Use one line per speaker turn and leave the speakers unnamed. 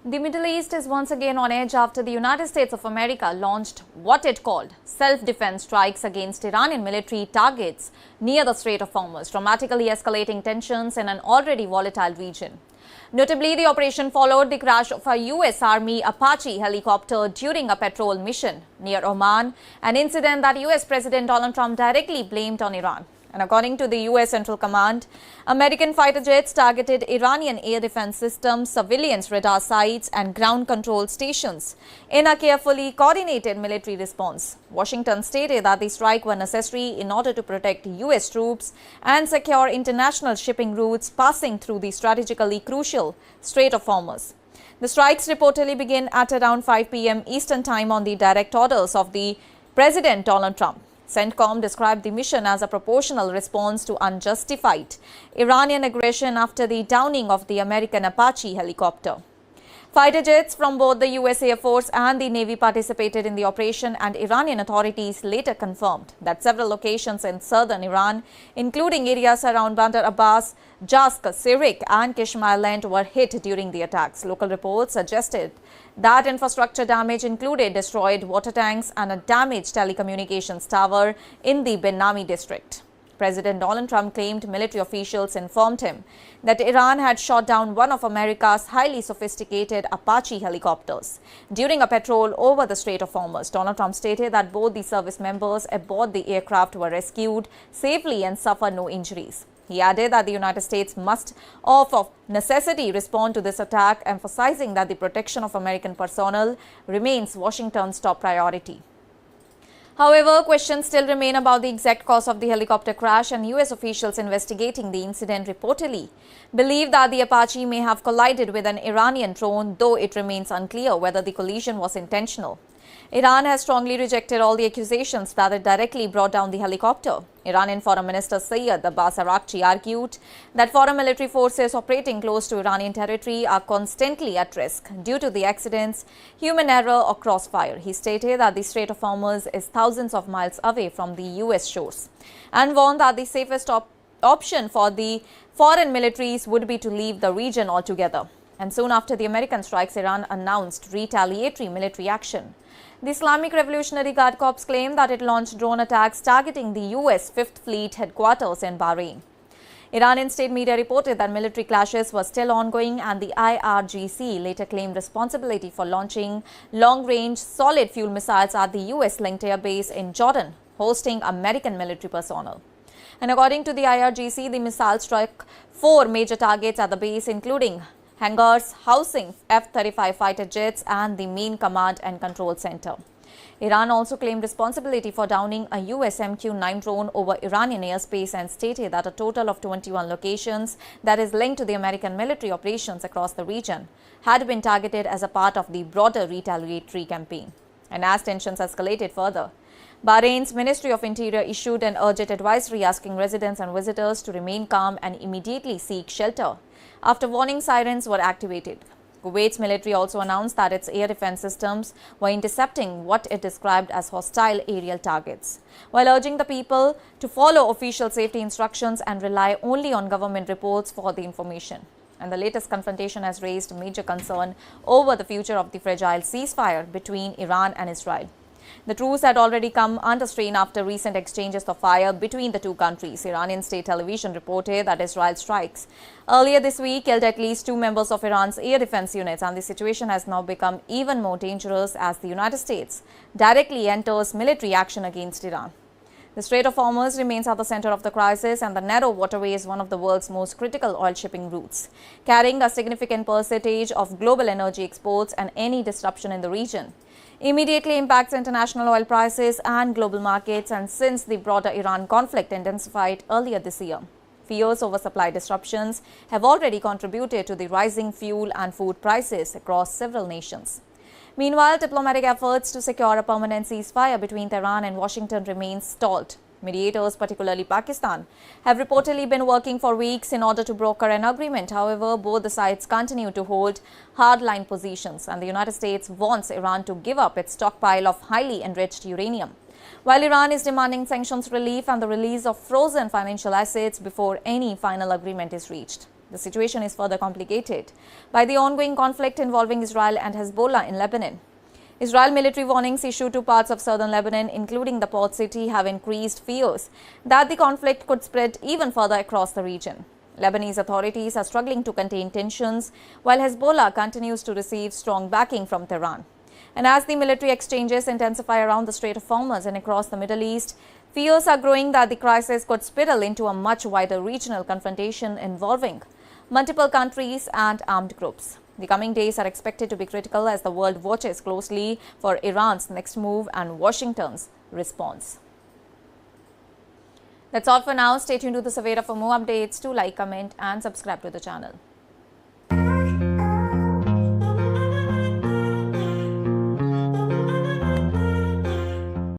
The Middle East is once again on edge after the United States of America launched what it called self-defense strikes against Iranian military targets near the Strait of Hormuz, dramatically escalating tensions in an already volatile region. Notably, the operation followed the crash of a U.S. Army Apache helicopter during a patrol mission near Oman, an incident that U.S. President Donald Trump directly blamed on Iran. And according to the U.S. Central Command, American fighter jets targeted Iranian air defense systems, surveillance radar sites and ground control stations in a carefully coordinated military response. Washington stated that the strikes were necessary in order to protect U.S. troops and secure international shipping routes passing through the strategically crucial Strait of Hormuz. The strikes reportedly began at around 5 p.m. Eastern Time on the direct orders of the President Donald Trump. CENTCOM described the mission as a proportional response to unjustified Iranian aggression after the downing of the American Apache helicopter. Fighter jets from both the U.S. Air Force and the Navy participated in the operation, and Iranian authorities later confirmed that several locations in southern Iran, including areas around Bandar Abbas, Jask, Sirik and Kishmaland, were hit during the attacks. Local reports suggested that infrastructure damage included destroyed water tanks and a damaged telecommunications tower in the Benami district. President Donald Trump claimed military officials informed him that Iran had shot down one of America's highly sophisticated Apache helicopters during a patrol over the Strait of Hormuz. Donald Trump stated that both the service members aboard the aircraft were rescued safely and suffered no injuries. He added that the United States must, of necessity, respond to this attack, emphasizing that the protection of American personnel remains Washington's top priority. However, questions still remain about the exact cause of the helicopter crash, and U.S. officials investigating the incident reportedly believe that the Apache may have collided with an Iranian drone, though it remains unclear whether the collision was intentional. Iran has strongly rejected all the accusations that it directly brought down the helicopter. Iranian Foreign Minister Sayyid Abbas Araghchi argued that foreign military forces operating close to Iranian territory are constantly at risk due to the accidents, human error or crossfire. He stated that the Strait of Hormuz is thousands of miles away from the U.S. shores and warned that the safest option for the foreign militaries would be to leave the region altogether. And soon after the American strikes, Iran announced retaliatory military action. The Islamic Revolutionary Guard Corps claimed that it launched drone attacks targeting the U.S. 5th Fleet headquarters in Bahrain. Iranian state media reported that military clashes were still ongoing, and the IRGC later claimed responsibility for launching long-range solid fuel missiles at the U.S.-linked air base in Jordan, hosting American military personnel. And according to the IRGC, the missile struck 4 major targets at the base, including hangars housing F-35 fighter jets and the main command and control center. Iran also claimed responsibility for downing a US MQ-9 drone over Iranian airspace and stated that a total of 21 locations that is linked to the American military operations across the region had been targeted as a part of the broader retaliatory campaign. And as tensions escalated further, Bahrain's Ministry of Interior issued an urgent advisory asking residents and visitors to remain calm and immediately seek shelter after warning sirens were activated. Kuwait's military also announced that its air defense systems were intercepting what it described as hostile aerial targets, while urging the people to follow official safety instructions and rely only on government reports for the information. And the latest confrontation has raised major concern over the future of the fragile ceasefire between Iran and Israel. The truce had already come under strain after recent exchanges of fire between the two countries. Iranian state television reported that Israel's strikes earlier this week killed at least 2 members of Iran's air defense units, and the situation has now become even more dangerous as the United States directly enters military action against Iran. The Strait of Hormuz remains at the center of the crisis, and the narrow waterway is one of the world's most critical oil shipping routes, carrying a significant percentage of global energy exports, and any disruption in the region immediately impacts international oil prices and global markets. And since the broader Iran conflict intensified earlier this year, fears over supply disruptions have already contributed to the rising fuel and food prices across several nations. Meanwhile, diplomatic efforts to secure a permanent ceasefire between Tehran and Washington remain stalled. Mediators, particularly Pakistan, have reportedly been working for weeks in order to broker an agreement. However, both the sides continue to hold hardline positions, and the United States wants Iran to give up its stockpile of highly enriched uranium, while Iran is demanding sanctions relief and the release of frozen financial assets before any final agreement is reached. The situation is further complicated by the ongoing conflict involving Israel and Hezbollah in Lebanon. Israel military warnings issued to parts of southern Lebanon, including the port city, have increased fears that the conflict could spread even further across the region. Lebanese authorities are struggling to contain tensions, while Hezbollah continues to receive strong backing from Tehran. And as the military exchanges intensify around the Strait of Hormuz and across the Middle East, fears are growing that the crisis could spiral into a much wider regional confrontation involving multiple countries and armed groups. The coming days are expected to be critical as the world watches closely for Iran's next move and Washington's response. That's all for now. Stay tuned to the Savera for more updates. Do like, comment and subscribe to the channel.